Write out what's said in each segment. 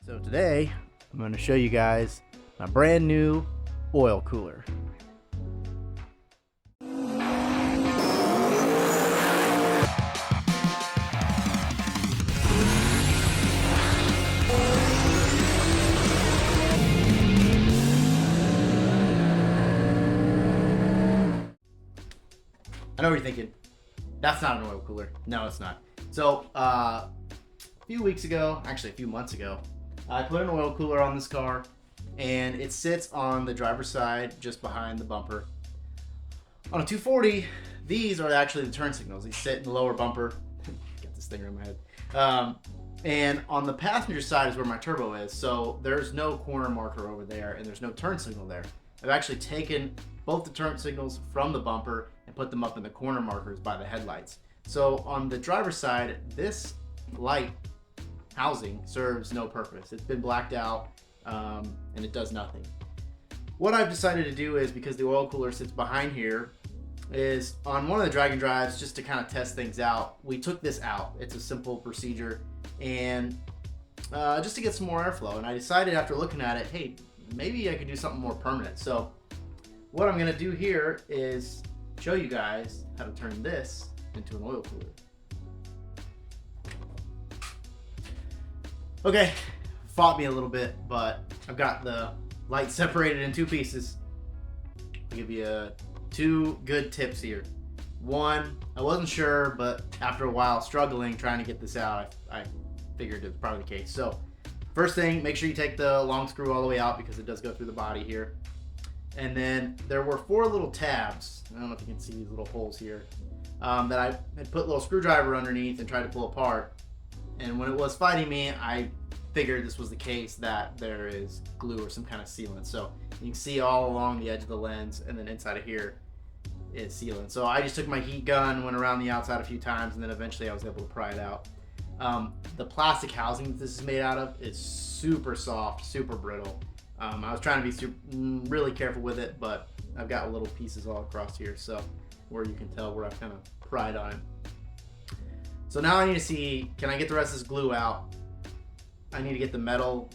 So today I'm going to show you guys my brand new oil cooler. I know what you're thinking. That's not an oil cooler. No, it's not. So a few weeks ago, actually a few months ago, I put an oil cooler on this car, and it sits on the driver's side just behind the bumper. On a 240, these are actually the turn signals. These sit in the lower bumper. Got this thing around my head. And on the passenger side is where my turbo is, so there's no corner marker over there, and there's no turn signal there. I've actually taken both the turn signals from the bumper and put them up in the corner markers by the headlights. So on the driver's side, this light housing serves no purpose. It's been blacked out, and it does nothing. What I've decided to do is, because the oil cooler sits behind here, is on one of the drag and drives, just to kind of test things out, we took this out. It's a simple procedure, and just to get some more airflow. And I decided after looking at it, hey, maybe I could do something more permanent. So what I'm gonna do here is show you guys how to turn this into an oil cooler. Okay, fought me a little bit, but I've got the light separated in two pieces. I'll give you two good tips here. One, I wasn't sure, but after a while struggling trying to get this out, I figured it was probably the case. So first thing, make sure you take the long screw all the way out, because it does go through the body here. And then there were four little tabs, I don't know if you can see these little holes here, that I had put a little screwdriver underneath and tried to pull apart. And when it was fighting me, I figured this was the case, that there is glue or some kind of sealant. So you can see all along the edge of the lens, and then inside of here is sealant. So I just took my heat gun, went around the outside a few times, and then eventually I was able to pry it out. The plastic housing that this is made out of is super soft, super brittle. I was trying to be really careful with it, but I've got little pieces all across here, so where you can tell where I've kind of pried on it. So now I need to see, can I get the rest of this glue out? I need to get the metal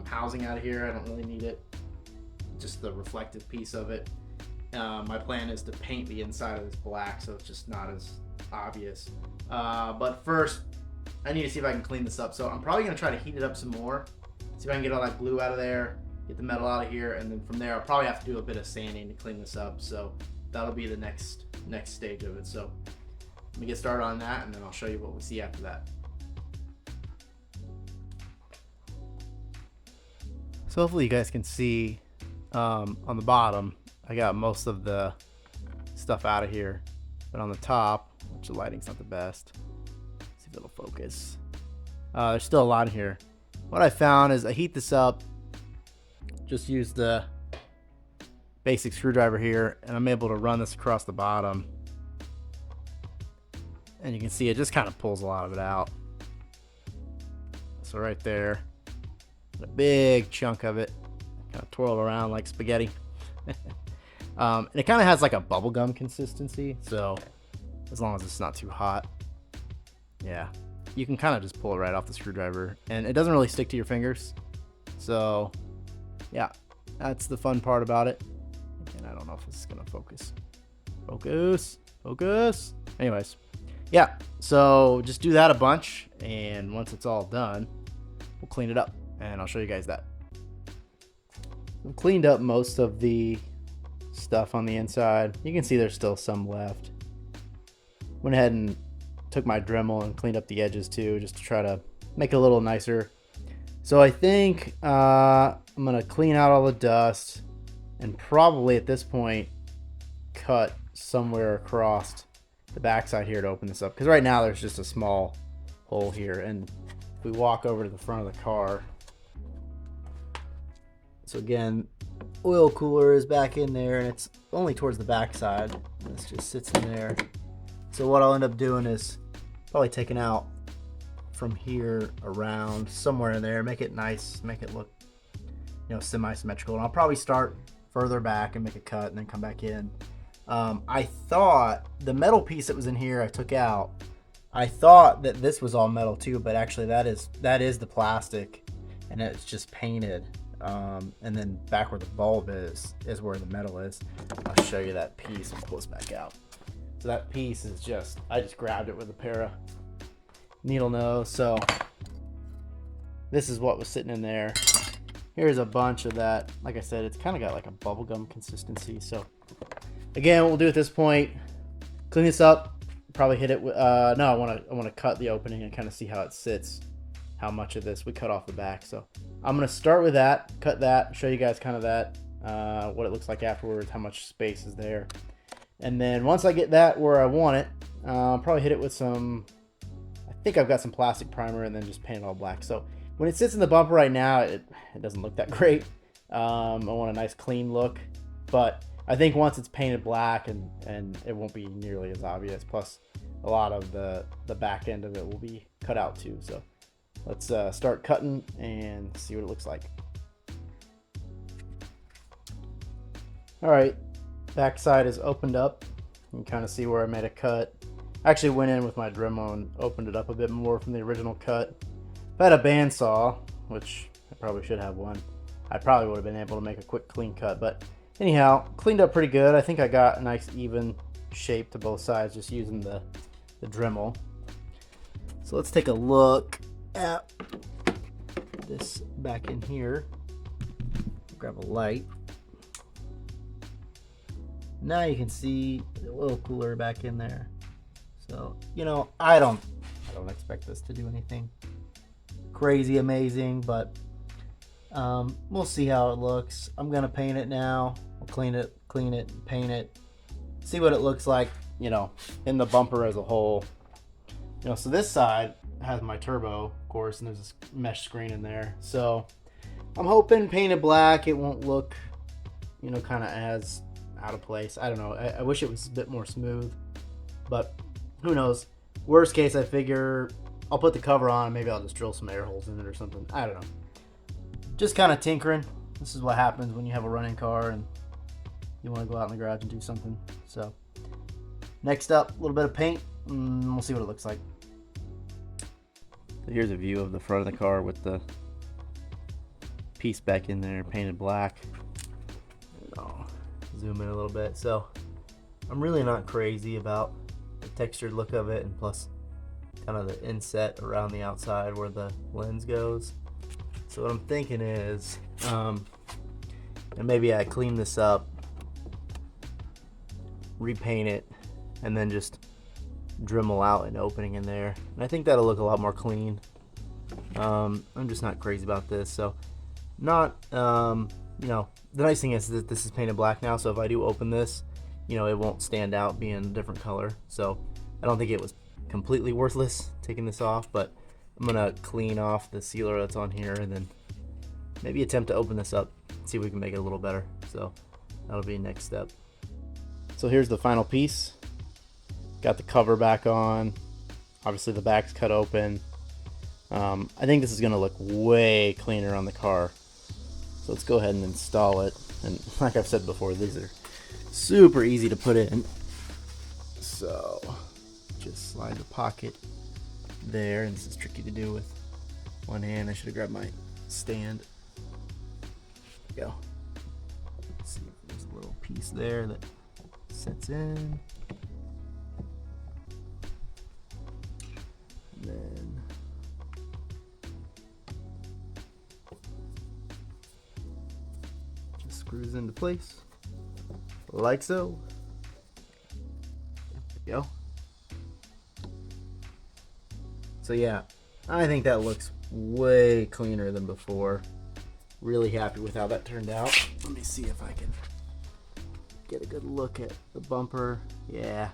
housing out of here. I don't really need it, just the reflective piece of it. My plan is to paint the inside of this black, so it's just not as obvious. But first, I need to see if I can clean this up. So I'm probably gonna try to heat it up some more, see if I can get all that glue out of there, get the metal out of here, and then from there I'll probably have to do a bit of sanding to clean this up. So that'll be the next stage of it. So let me get started on that, and then I'll show you what we see after that. So hopefully you guys can see on the bottom, I got most of the stuff out of here, but on the top, which the lighting's not the best, see if it'll focus. There's still a lot in here. What I found is I heat this up, just use the basic screwdriver here, and I'm able to run this across the bottom. And you can see it just kind of pulls a lot of it out. So right there, a big chunk of it, kind of twirl around like spaghetti. And it kind of has like a bubblegum consistency, so as long as it's not too hot, yeah, you can kind of just pull it right off the screwdriver, and it doesn't really stick to your fingers. So yeah, that's the fun part about it. And I don't know if this is gonna focus. Focus. Anyways, yeah, so just do that a bunch, and once it's all done, we'll clean it up, and I'll show you guys that. I've cleaned up most of the stuff on the inside. You can see there's still some left. Went ahead and took my Dremel and cleaned up the edges too, just to try to make it a little nicer. So I think I'm gonna clean out all the dust, and probably at this point cut somewhere across the backside here to open this up, because right now there's just a small hole here. And if we walk over to the front of the car, so again, oil cooler is back in there, and it's only towards the backside. This just sits in there. So what I'll end up doing is probably taking out from here around somewhere in there, make it nice, make it look, you know, semi-symmetrical. And I'll probably start further back and make a cut and then come back in. I thought the metal piece that was in here I took out, I thought that this was all metal too, but actually that is the plastic. and it's just painted. And then back where the bulb is where the metal is. I'll show you that piece and pull this back out. So that piece is just, I just grabbed it with a pair of needle nose. So this is what was sitting in there. Here's a bunch of that. Like I said, it's kind of got like a bubblegum consistency. So again, what we'll do at this point, clean this up, probably hit it with, no, I want to cut the opening and kind of see how it sits, how much of this we cut off the back. So I'm going to start with that, cut that, show you guys kind of that, what it looks like afterwards, how much space is there. And then once I get that where I want it, I'll probably hit it with some, I think I've got some plastic primer, and then just paint it all black. So when it sits in the bumper right now, it doesn't look that great. I want a nice clean look, but I think once it's painted black and it won't be nearly as obvious. Plus a lot of the back end of it will be cut out too. So let's start cutting and see what it looks like. All right, back side is opened up. You can kind of see where I made a cut. I actually went in with my Dremel and opened it up a bit more from the original cut. If I had a bandsaw, which I probably should have one, I probably would have been able to make a quick clean cut. But anyhow, cleaned up pretty good. I think I got a nice even shape to both sides just using the Dremel. So let's take a look at this back in here. Grab a light. Now you can see the oil cooler back in there. So, you know, I don't expect this to do anything crazy amazing, but we'll see how it looks. I'm gonna paint it now. I'll clean it, paint it, see what it looks like, you know, in the bumper as a whole. You know, so this side has my turbo, of course, and there's this mesh screen in there. So I'm hoping painted black, it won't look, you know, kind of as out of place. I don't know. I wish it was a bit more smooth, but who knows? Worst case, I figure I'll put the cover on and maybe I'll just drill some air holes in it or something. I don't know. Just kind of tinkering. This is what happens when you have a running car and you want to go out in the garage and do something. So next up, a little bit of paint, and we'll see what it looks like. So here's a view of the front of the car with the piece back in there painted black. I'll zoom in a little bit. So I'm really not crazy about the textured look of it, and plus kind of the inset around the outside where the lens goes. So what I'm thinking is, and maybe I clean this up, repaint it, and then just Dremel out an opening in there. And I think that'll look a lot more clean. I'm just not crazy about this. So not, you know, the nice thing is that this is painted black now. So if I do open this, you know, it won't stand out being a different color. So I don't think it was completely worthless taking this off, but I'm gonna clean off the sealer that's on here and then maybe attempt to open this up, see if we can make it a little better. So that'll be next step. So here's the final piece. Got the cover back on. Obviously the back's cut open. I think this is gonna look way cleaner on the car. So let's go ahead and install it. And like I've said before, these are super easy to put in. So just slide the pocket there, and this is tricky to do with one hand. I should have grabbed my stand. There we go. Let's see if there's a little piece there that sets in. And then just screws into place like so. There we go. So yeah, I think that looks way cleaner than before. Really happy with how that turned out. Let me see if I can get a good look at the bumper. Yeah.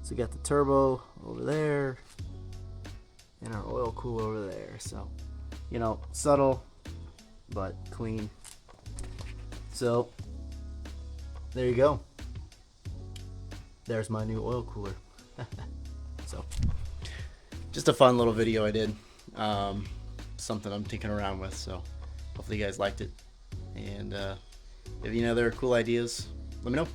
So we got the turbo over there and our oil cooler over there. So, you know, subtle but clean. So there you go. There's my new oil cooler. So just a fun little video I did. Something I'm tinkering around with, so hopefully you guys liked it. And if you know there are cool ideas, let me know.